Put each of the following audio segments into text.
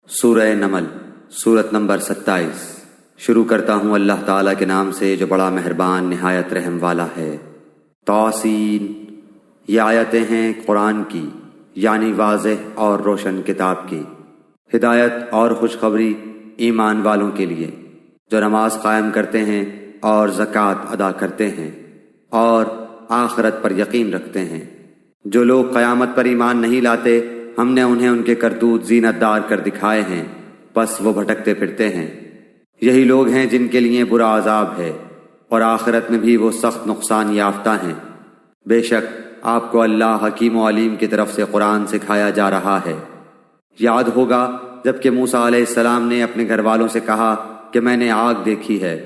سورہ نمل سورت نمبر 27۔ شروع کرتا ہوں اللہ تعالیٰ کے نام سے جو بڑا مہربان نہایت رحم والا ہے۔ طاسین، یہ آیتیں ہیں قرآن کی، یعنی واضح اور روشن کتاب کی، ہدایت اور خوشخبری ایمان والوں کے لیے جو نماز قائم کرتے ہیں اور زکوٰۃ ادا کرتے ہیں اور آخرت پر یقین رکھتے ہیں۔ جو لوگ قیامت پر ایمان نہیں لاتے ہم نے انہیں ان کے کرتوت زینت دار کر دکھائے ہیں، بس وہ بھٹکتے پھرتے ہیں۔ یہی لوگ ہیں جن کے لیے برا عذاب ہے اور آخرت میں بھی وہ سخت نقصان یافتہ ہیں۔ بے شک آپ کو اللہ حکیم و علیم کی طرف سے قرآن سکھایا جا رہا ہے۔ یاد ہوگا جب کہ موسیٰ علیہ السلام نے اپنے گھر والوں سے کہا کہ میں نے آگ دیکھی ہے،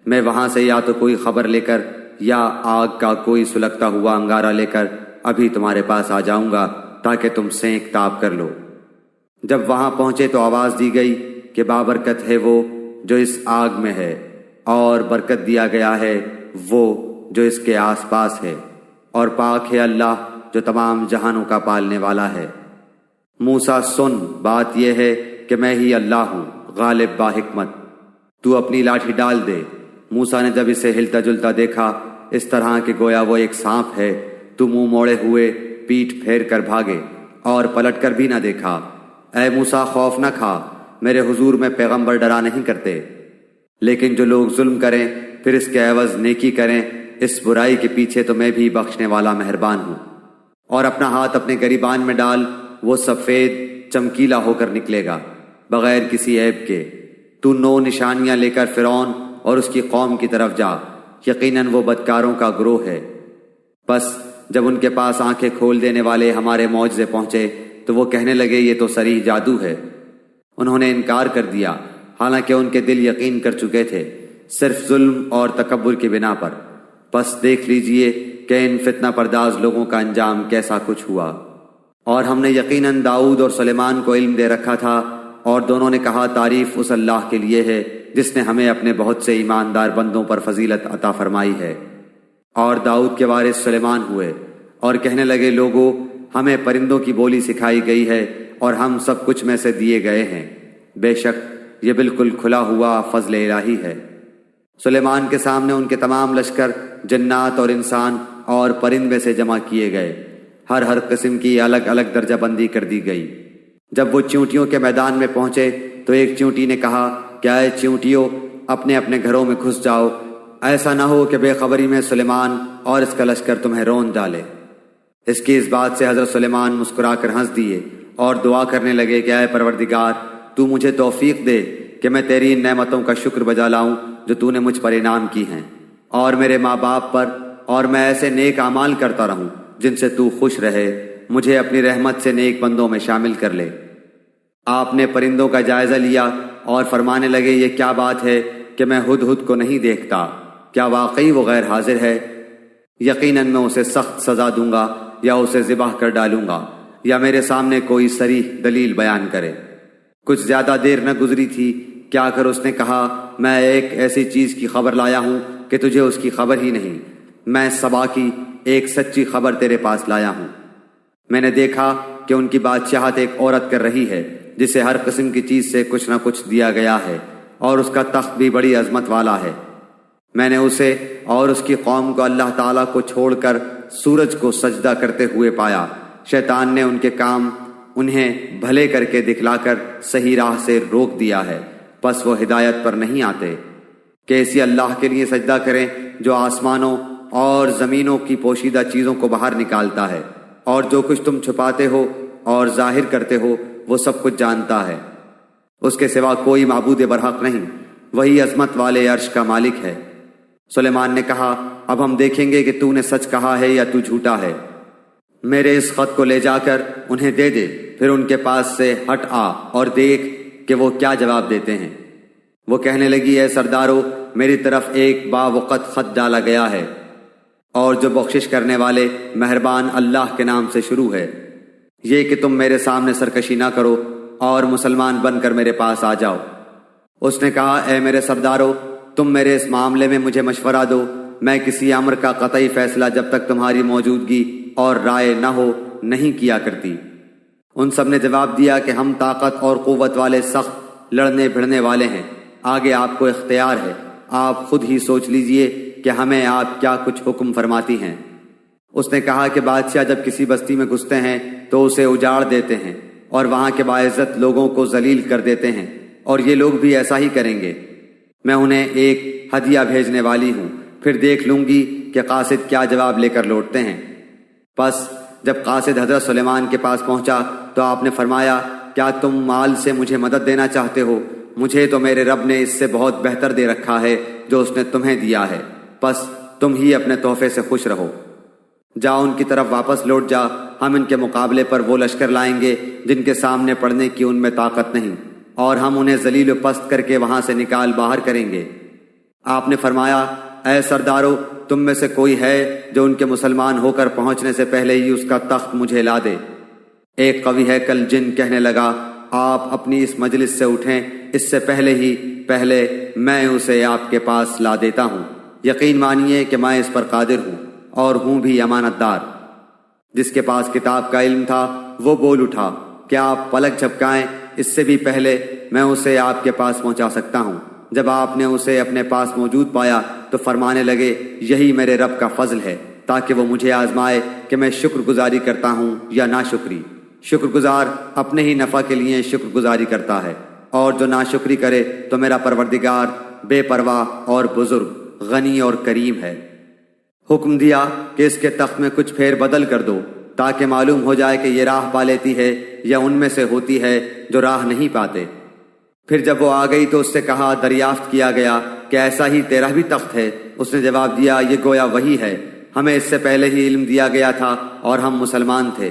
میں وہاں سے یا تو کوئی خبر لے کر یا آگ کا کوئی سلگتا ہوا انگارہ لے کر ابھی تمہارے پاس آ جاؤں گا تاکہ تم سینک تاب کر لو۔ جب وہاں پہنچے تو آواز دی گئی کہ بابرکت ہے وہ جو اس آگ میں ہے، اور برکت دیا گیا ہے وہ جو اس کے آس پاس ہے، اور پاک ہے اللہ جو تمام جہانوں کا پالنے والا ہے۔ موسیٰ سن، بات یہ ہے کہ میں ہی اللہ ہوں، غالب با حکمت، تو اپنی لاٹھی ڈال دے۔ موسیٰ نے جب اسے ہلتا جلتا دیکھا اس طرح کہ گویا وہ ایک سانپ ہے تو منہ موڑے ہوئے پیٹھ پھیر کر بھاگے اور پلٹ کر بھی نہ دیکھا۔ اے موسیٰ، خوف نہ کھا، میرے حضور میں پیغمبر ڈرا نہیں کرتے، لیکن جو لوگ ظلم کریں پھر اس کے عوض نیکی کریں، اس برائی کے پیچھے تو میں بھی بخشنے والا مہربان ہوں۔ اور اپنا ہاتھ اپنے گریبان میں ڈال، وہ سفید چمکیلا ہو کر نکلے گا بغیر کسی عیب کے۔ تو 9 نشانیاں لے کر فرعون اور اس کی قوم کی طرف جا، یقیناً وہ بدکاروں کا گروہ ہے۔ بس جب ان کے پاس آنکھیں کھول دینے والے ہمارے معجزے پہنچے تو وہ کہنے لگے یہ تو صریح جادو ہے۔ انہوں نے انکار کر دیا حالانکہ ان کے دل یقین کر چکے تھے، صرف ظلم اور تکبر کی بنا پر۔ بس دیکھ لیجئے کہ ان فتنہ پرداز لوگوں کا انجام کیسا کچھ ہوا۔ اور ہم نے یقیناً داؤد اور سلیمان کو علم دے رکھا تھا، اور دونوں نے کہا تعریف اس اللہ کے لیے ہے جس نے ہمیں اپنے بہت سے ایماندار بندوں پر فضیلت عطا فرمائی ہے۔ اور داؤد کے وارث سلیمان ہوئے اور کہنے لگے لوگو، ہمیں پرندوں کی بولی سکھائی گئی ہے اور ہم سب کچھ میں سے دیے گئے ہیں، بے شک یہ بالکل کھلا ہوا فضل الہی ہے۔ سلیمان کے سامنے ان کے تمام لشکر جنات اور انسان اور پرند میں سے جمع کیے گئے، ہر قسم کی الگ الگ درجہ بندی کر دی گئی۔ جب وہ چیونٹیوں کے میدان میں پہنچے تو ایک چیونٹی نے کہا کہ اے چیونٹیوں، اپنے اپنے گھروں میں گھس جاؤ، ایسا نہ ہو کہ بے خبری میں سلیمان اور اس کا لشکر تمہیں رون ڈالے۔ اس بات سے حضرت سلیمان مسکرا کر ہنس دیے اور دعا کرنے لگے کہ اے پروردگار، تو مجھے توفیق دے کہ میں تیری ان نعمتوں کا شکر بجا لاؤں جو تو نے مجھ پر انعام کی ہیں، اور میرے ماں باپ پر، اور میں ایسے نیک اعمال کرتا رہوں جن سے تو خوش رہے، مجھے اپنی رحمت سے نیک بندوں میں شامل کر لے۔ آپ نے پرندوں کا جائزہ لیا اور فرمانے لگے یہ کیا بات ہے کہ میں ہدہد کو نہیں دیکھتا، کیا واقعی وہ غیر حاضر ہے؟ یقیناً میں اسے سخت سزا دوں گا، یا اسے ذبح کر ڈالوں گا، یا میرے سامنے کوئی صریح دلیل بیان کرے۔ کچھ زیادہ دیر نہ گزری تھی کہ آ کر اس نے کہا میں ایک ایسی چیز کی خبر لایا ہوں کہ تجھے اس کی خبر ہی نہیں۔ میں سبا کی ایک سچی خبر تیرے پاس لایا ہوں۔ میں نے دیکھا کہ ان کی بادشاہت ایک عورت کر رہی ہے جسے ہر قسم کی چیز سے کچھ نہ کچھ دیا گیا ہے، اور اس کا تخت بھی بڑی عظمت والا ہے۔ میں نے اسے اور اس کی قوم کو اللہ تعالیٰ کو چھوڑ کر سورج کو سجدہ کرتے ہوئے پایا۔ شیطان نے ان کے کام انہیں بھلے کر کے دکھلا کر صحیح راہ سے روک دیا ہے، پس وہ ہدایت پر نہیں آتے کہ اسی اللہ کے لیے سجدہ کریں جو آسمانوں اور زمینوں کی پوشیدہ چیزوں کو باہر نکالتا ہے، اور جو کچھ تم چھپاتے ہو اور ظاہر کرتے ہو وہ سب کچھ جانتا ہے۔ اس کے سوا کوئی معبود برحق نہیں، وہی عظمت والے عرش کا مالک ہے۔ سلیمان نے کہا اب ہم دیکھیں گے کہ تو نے سچ کہا ہے یا تو جھوٹا ہے۔ میرے اس خط کو لے جا کر انہیں دے دے، پھر ان کے پاس سے ہٹ آ اور دیکھ کہ وہ کیا جواب دیتے ہیں۔ وہ کہنے لگی اے سردارو، میری طرف ایک باوقت خط ڈالا گیا ہے، اور جو بخشش کرنے والے مہربان اللہ کے نام سے شروع ہے، یہ کہ تم میرے سامنے سرکشی نہ کرو اور مسلمان بن کر میرے پاس آ جاؤ۔ اس نے کہا اے میرے سردارو، تم میرے اس معاملے میں مجھے مشورہ دو، میں کسی امر کا قطعی فیصلہ جب تک تمہاری موجودگی اور رائے نہ ہو نہیں کیا کرتی۔ ان سب نے جواب دیا کہ ہم طاقت اور قوت والے، سخت لڑنے بھڑنے والے ہیں، آگے آپ کو اختیار ہے، آپ خود ہی سوچ لیجئے کہ ہمیں آپ کیا کچھ حکم فرماتی ہیں۔ اس نے کہا کہ بادشاہ جب کسی بستی میں گھستے ہیں تو اسے اجاڑ دیتے ہیں اور وہاں کے باعزت لوگوں کو ذلیل کر دیتے ہیں، اور یہ لوگ بھی ایسا ہی کریں گے۔ میں انہیں ایک ہدیہ بھیجنے والی ہوں، پھر دیکھ لوں گی کہ قاصد کیا جواب لے کر لوٹتے ہیں۔ پس جب قاصد حضرت سلیمان کے پاس پہنچا تو آپ نے فرمایا، کیا تم مال سے مجھے مدد دینا چاہتے ہو؟ مجھے تو میرے رب نے اس سے بہت بہتر دے رکھا ہے جو اس نے تمہیں دیا ہے، پس تم ہی اپنے تحفے سے خوش رہو۔ جا ان کی طرف واپس لوٹ جا، ہم ان کے مقابلے پر وہ لشکر لائیں گے جن کے سامنے پڑنے کی ان میں طاقت نہیں، اور ہم انہیں ذلیل و پست کر کے وہاں سے نکال باہر کریں گے۔ آپ نے فرمایا، اے سردارو، تم میں سے کوئی ہے جو ان کے مسلمان ہو کر پہنچنے سے پہلے ہی اس کا تخت مجھے لا دے؟ ایک قوی ہیکل جن کہنے لگا، آپ اپنی اس مجلس سے اٹھیں، اس سے پہلے میں اسے آپ کے پاس لا دیتا ہوں۔ یقین مانیے کہ میں اس پر قادر ہوں اور ہوں بھی امانت دار۔ جس کے پاس کتاب کا علم تھا وہ بول اٹھا، کیا آپ پلک جھپکائیں، اس سے بھی پہلے میں اسے آپ کے پاس پہنچا سکتا ہوں۔ جب آپ نے اسے اپنے پاس موجود پایا تو فرمانے لگے، یہی میرے رب کا فضل ہے تاکہ وہ مجھے آزمائے کہ میں شکر گزاری کرتا ہوں یا ناشکری۔ شکر گزار اپنے ہی نفع کے لیے شکر گزاری کرتا ہے، اور جو ناشکری کرے تو میرا پروردگار بے پرواہ اور بزرگ، غنی اور کریم ہے۔ حکم دیا کہ اس کے تخت میں کچھ پھیر بدل کر دو تاکہ معلوم ہو جائے کہ یہ راہ پا لیتی ہے یا ان میں سے ہوتی ہے جو راہ نہیں پاتے۔ پھر جب وہ آ گئی تو اس سے کہا، دریافت کیا گیا کہ ایسا ہی تیرا بھی تخت ہے؟ اس نے جواب دیا، یہ گویا وہی ہے، ہمیں اس سے پہلے ہی علم دیا گیا تھا اور ہم مسلمان تھے۔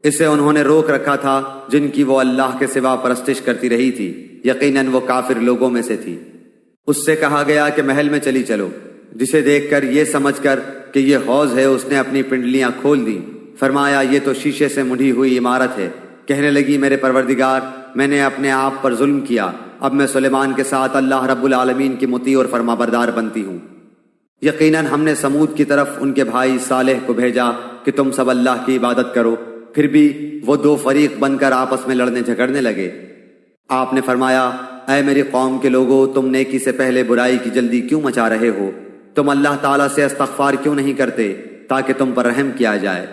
اسے انہوں نے روک رکھا تھا جن کی وہ اللہ کے سوا پرستش کرتی رہی تھی، یقیناً وہ کافر لوگوں میں سے تھی۔ اس سے کہا گیا کہ محل میں چلی چلو، جسے دیکھ کر یہ سمجھ کر کہ یہ حوض ہے اس نے اپنی پنڈلیاں کھول دیں۔ فرمایا، یہ تو شیشے سے مڑھی ہوئی عمارت ہے۔ کہنے لگی، میرے پروردگار، میں نے اپنے آپ پر ظلم کیا، اب میں سلیمان کے ساتھ اللہ رب العالمین کی مطیع اور فرمانبردار بنتی ہوں۔ یقیناً ہم نے سمود کی طرف ان کے بھائی صالح کو بھیجا کہ تم سب اللہ کی عبادت کرو، پھر بھی وہ دو فریق بن کر آپس میں لڑنے جھگڑنے لگے۔ آپ نے فرمایا، اے میری قوم کے لوگوں، تم نیکی سے پہلے برائی کی جلدی کیوں مچا رہے ہو؟ تم اللہ تعالیٰ سے استغفار کیوں نہیں کرتے تاکہ تم پر رحم کیا جائے؟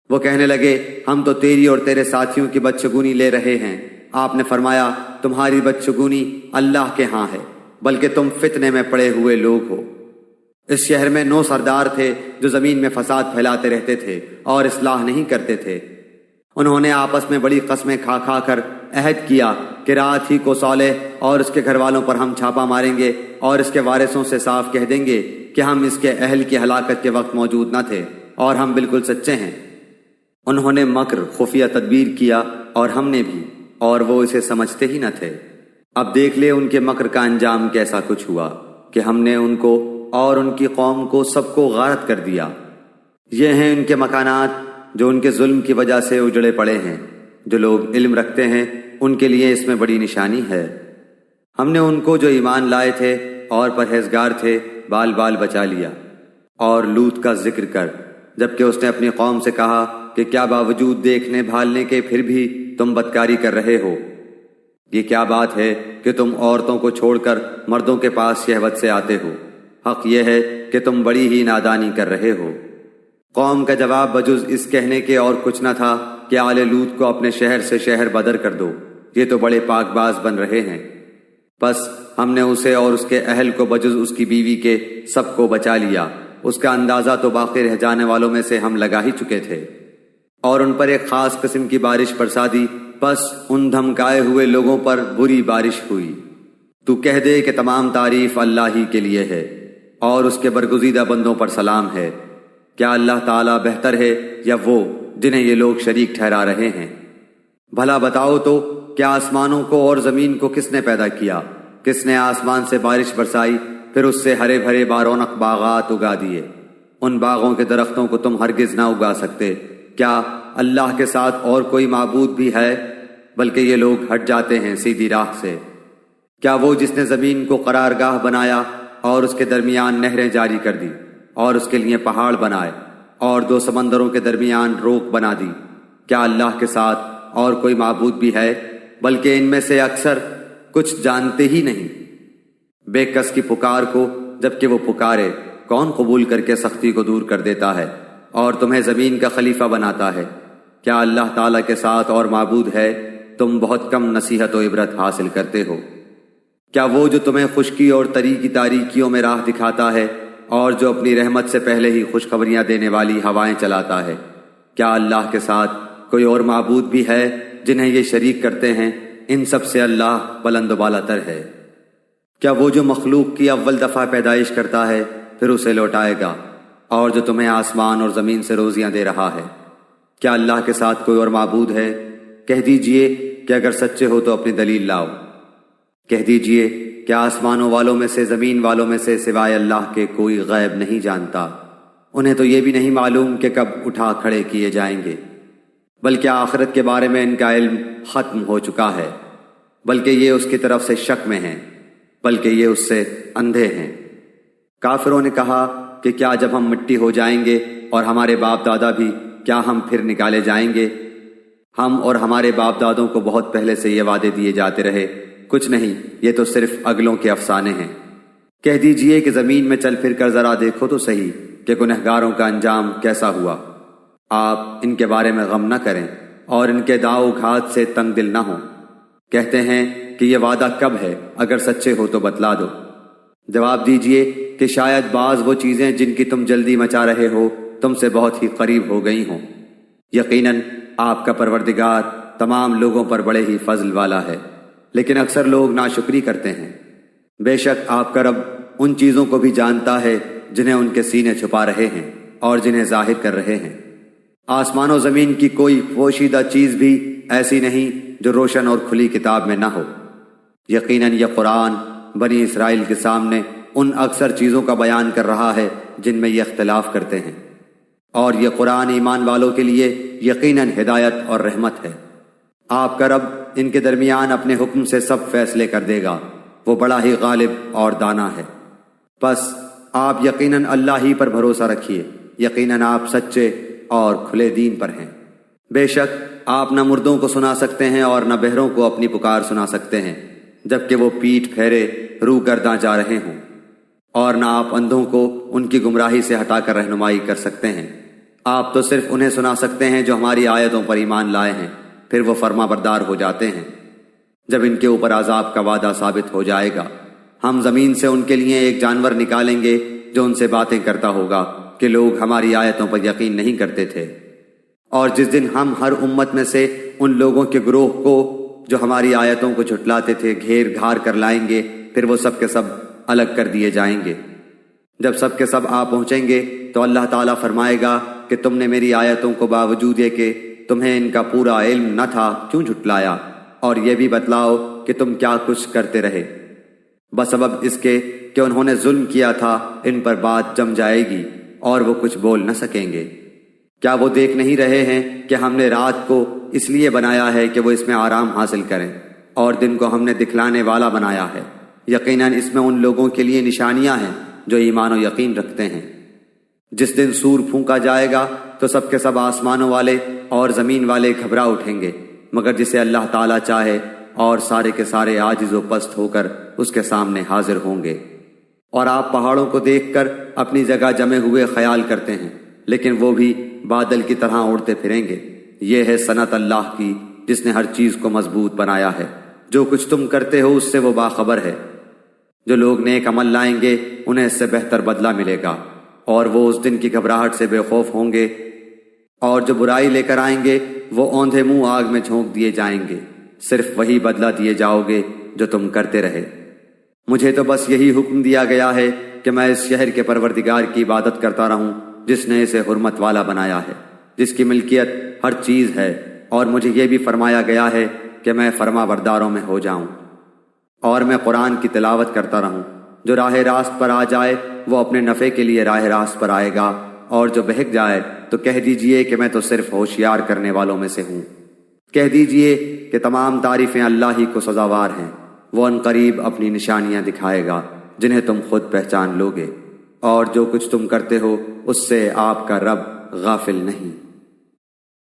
وہ کہنے لگے، ہم تو تیری اور تیرے ساتھیوں کی بدشگونی لے رہے ہیں۔ آپ نے فرمایا، تمہاری بدشگونی اللہ کے ہاں ہے، بلکہ تم فتنے میں پڑے ہوئے لوگ ہو۔ اس شہر میں 9 سردار تھے جو زمین میں فساد پھیلاتے رہتے تھے اور اصلاح نہیں کرتے تھے۔ انہوں نے آپس میں بڑی قسمیں کھا کھا کر عہد کیا کہ رات ہی کو صالح اور اس کے گھر والوں پر ہم چھاپا ماریں گے اور اس کے وارثوں سے صاف کہہ دیں گے کہ ہم اس کے اہل کی ہلاکت کے وقت موجود نہ تھے اور ہم بالکل سچے ہیں۔ انہوں نے مکر خفیہ تدبیر کیا اور ہم نے بھی، اور وہ اسے سمجھتے ہی نہ تھے۔ اب دیکھ لے ان کے مکر کا انجام کیسا کچھ ہوا کہ ہم نے ان کو اور ان کی قوم کو سب کو غارت کر دیا۔ یہ ہیں ان کے مکانات جو ان کے ظلم کی وجہ سے اجڑے پڑے ہیں۔ جو لوگ علم رکھتے ہیں ان کے لیے اس میں بڑی نشانی ہے۔ ہم نے ان کو جو ایمان لائے تھے اور پرہیزگار تھے بال بال بچا لیا۔ اور لوط کا ذکر کر، جبکہ اس نے اپنی قوم سے کہا کہ کیا باوجود دیکھنے بھالنے کے پھر بھی تم بدکاری کر رہے ہو؟ یہ کیا بات ہے کہ تم عورتوں کو چھوڑ کر مردوں کے پاس شہوت سے آتے ہو؟ حق یہ ہے کہ تم بڑی ہی نادانی کر رہے ہو۔ قوم کا جواب بجز اس کہنے کے اور کچھ نہ تھا کہ آل لوط کو اپنے شہر سے شہر بدر کر دو، یہ تو بڑے پاک باز بن رہے ہیں۔ پس ہم نے اسے اور اس کے اہل کو بجز اس کی بیوی کے سب کو بچا لیا۔ اس کا اندازہ تو باقی رہ جانے والوں میں سے ہم لگا ہی چکے تھے، اور ان پر ایک خاص قسم کی بارش برسا دی۔ پس ان دھمکائے ہوئے لوگوں پر بری بارش ہوئی۔ تو کہہ دے کہ تمام تعریف اللہ ہی کے لیے ہے اور اس کے برگزیدہ بندوں پر سلام ہے۔ کیا اللہ تعالیٰ بہتر ہے یا وہ جنہیں یہ لوگ شریک ٹھہرا رہے ہیں؟ بھلا بتاؤ تو، کیا آسمانوں کو اور زمین کو کس نے پیدا کیا؟ کس نے آسمان سے بارش برسائی، پھر اس سے ہرے بھرے بارونق باغات اگا دیے؟ ان باغوں کے درختوں کو تم ہرگز نہ اگا سکتے۔ کیا اللہ کے ساتھ اور کوئی معبود بھی ہے؟ بلکہ یہ لوگ ہٹ جاتے ہیں سیدھی راہ سے۔ کیا وہ جس نے زمین کو قرارگاہ بنایا اور اس کے درمیان نہریں جاری کر دی اور اس کے لیے پہاڑ بنائے اور 2 سمندروں کے درمیان روک بنا دی، کیا اللہ کے ساتھ اور کوئی معبود بھی ہے، بلکہ ان میں سے اکثر کچھ جانتے ہی نہیں۔ بے کس کی پکار کو جبکہ وہ پکارے کون قبول کر کے سختی کو دور کر دیتا ہے اور تمہیں زمین کا خلیفہ بناتا ہے؟ کیا اللہ تعالیٰ کے ساتھ اور معبود ہے؟ تم بہت کم نصیحت و عبرت حاصل کرتے ہو۔ کیا وہ جو تمہیں خشکی اور تری کی تاریکیوں میں راہ دکھاتا ہے اور جو اپنی رحمت سے پہلے ہی خوشخبریاں دینے والی ہوائیں چلاتا ہے، کیا اللہ کے ساتھ کوئی اور معبود بھی ہے جنہیں یہ شریک کرتے ہیں؟ ان سب سے اللہ بلند و بالا تر ہے۔ کیا وہ جو مخلوق کی اول دفعہ پیدائش کرتا ہے پھر اسے لوٹائے گا، اور جو تمہیں آسمان اور زمین سے روزیاں دے رہا ہے، کیا اللہ کے ساتھ کوئی اور معبود ہے؟ کہہ دیجئے کہ اگر سچے ہو تو اپنی دلیل لاؤ۔ کہہ دیجئے کہ آسمانوں والوں میں سے زمین والوں میں سے سوائے اللہ کے کوئی غیب نہیں جانتا۔ انہیں تو یہ بھی نہیں معلوم کہ کب اٹھا کھڑے کیے جائیں گے، بلکہ آخرت کے بارے میں ان کا علم ختم ہو چکا ہے، بلکہ یہ اس کی طرف سے شک میں ہیں، بلکہ یہ اس سے اندھے ہیں۔ کافروں نے کہا کہ کیا جب ہم مٹی ہو جائیں گے اور ہمارے باپ دادا بھی، کیا ہم پھر نکالے جائیں گے؟ ہم اور ہمارے باپ دادوں کو بہت پہلے سے یہ وعدے دیے جاتے رہے، کچھ نہیں، یہ تو صرف اگلوں کے افسانے ہیں۔ کہہ دیجئے کہ زمین میں چل پھر کر ذرا دیکھو تو صحیح کہ گنہگاروں کا انجام کیسا ہوا۔ آپ ان کے بارے میں غم نہ کریں اور ان کے داؤ گھات سے تنگ دل نہ ہوں۔ کہتے ہیں کہ یہ وعدہ کب ہے؟ اگر سچے ہو تو بتلا دو۔ جواب دیجئے کہ شاید بعض وہ چیزیں جن کی تم جلدی مچا رہے ہو تم سے بہت ہی قریب ہو گئی ہوں۔ یقیناً آپ کا پروردگار تمام لوگوں پر بڑے ہی فضل والا ہے، لیکن اکثر لوگ ناشکری کرتے ہیں۔ بے شک آپ کا رب ان چیزوں کو بھی جانتا ہے جنہیں ان کے سینے چھپا رہے ہیں اور جنہیں ظاہر کر رہے ہیں۔ آسمان و زمین کی کوئی پوشیدہ چیز بھی ایسی نہیں جو روشن اور کھلی کتاب میں نہ ہو۔ یقیناً یہ قرآن بنی اسرائیل کے سامنے ان اکثر چیزوں کا بیان کر رہا ہے جن میں یہ اختلاف کرتے ہیں، اور یہ قرآن ایمان والوں کے لیے یقیناً ہدایت اور رحمت ہے۔ آپ کا رب ان کے درمیان اپنے حکم سے سب فیصلے کر دے گا، وہ بڑا ہی غالب اور دانا ہے۔ بس آپ یقیناً اللہ ہی پر بھروسہ رکھیے، یقیناً آپ سچے اور کھلے دین پر ہیں۔ بے شک آپ نہ مردوں کو سنا سکتے ہیں اور نہ بہروں کو اپنی پکار سنا سکتے ہیں جبکہ وہ پیٹھ پھیرے روح گرداں جا رہے ہوں، اور نہ آپ اندھوں کو ان کی گمراہی سے ہٹا کر رہنمائی کر سکتے ہیں۔ آپ تو صرف انہیں سنا سکتے ہیں جو ہماری آیتوں پر ایمان لائے ہیں، پھر وہ فرما بردار ہو جاتے ہیں۔ جب ان کے اوپر عذاب کا وعدہ ثابت ہو جائے گا، ہم زمین سے ان کے لیے ایک جانور نکالیں گے جو ان سے باتیں کرتا ہوگا کہ لوگ ہماری آیتوں پر یقین نہیں کرتے تھے۔ اور جس دن ہم ہر امت میں سے ان لوگوں کے گروہ کو جو ہماری آیتوں کو جھٹلاتے تھے گھیر گھار کر لائیں گے، پھر وہ سب کے سب الگ کر دیے جائیں گے۔ جب سب کے سب آ پہنچیں گے تو اللہ تعالیٰ فرمائے گا کہ تم نے میری آیتوں کو باوجود یہ کہ تمہیں ان کا پورا علم نہ تھا کیوں جھٹلایا، اور یہ بھی بتلاؤ کہ تم کیا کچھ کرتے رہے۔ بسبب اس کے کہ انہوں نے ظلم کیا تھا ان پر بات جم جائے گی اور وہ کچھ بول نہ سکیں گے۔ کیا وہ دیکھ نہیں رہے ہیں کہ ہم نے رات کو اس لیے بنایا ہے کہ وہ اس میں آرام حاصل کریں، اور دن کو ہم نے دکھلانے والا بنایا ہے؟ یقیناً اس میں ان لوگوں کے لیے نشانیاں ہیں جو ایمان و یقین رکھتے ہیں۔ جس دن سور پھونکا جائے گا تو سب کے سب آسمانوں والے اور زمین والے گھبرا اٹھیں گے مگر جسے اللہ تعالیٰ چاہے، اور سارے کے سارے عاجز و پست ہو کر اس کے سامنے حاضر ہوں گے۔ اور آپ پہاڑوں کو دیکھ کر اپنی جگہ جمے ہوئے خیال کرتے ہیں، لیکن وہ بھی بادل کی طرح اڑتے پھریں گے۔ یہ ہے سنت اللہ کی جس نے ہر چیز کو مضبوط بنایا ہے، جو کچھ تم کرتے ہو اس سے وہ باخبر ہے۔ جو لوگ نیک عمل لائیں گے انہیں اس سے بہتر بدلہ ملے گا، اور وہ اس دن کی گھبراہٹ سے بے خوف ہوں گے، اور جو برائی لے کر آئیں گے وہ اوندھے منہ آگ میں جھونک دیے جائیں گے۔ صرف وہی بدلہ دیے جاؤ گے جو تم کرتے رہے۔ مجھے تو بس یہی حکم دیا گیا ہے کہ میں اس شہر کے پروردگار کی عبادت کرتا رہوں جس نے اسے حرمت والا بنایا ہے، جس کی ملکیت ہر چیز ہے، اور مجھے یہ بھی فرمایا گیا ہے کہ میں فرما برداروں میں ہو جاؤں، اور میں قرآن کی تلاوت کرتا رہوں۔ جو راہ راست پر آ جائے وہ اپنے نفع کے لیے راہ راست پر آئے گا، اور جو بہک جائے تو کہہ دیجئے کہ میں تو صرف ہوشیار کرنے والوں میں سے ہوں۔ کہہ دیجئے کہ تمام تعریفیں اللہ ہی کو سزاوار ہیں، وہ ان قریب اپنی نشانیاں دکھائے گا جنہیں تم خود پہچان لوگے، اور جو کچھ تم کرتے ہو اس سے آپ کا رب غافل نہیں۔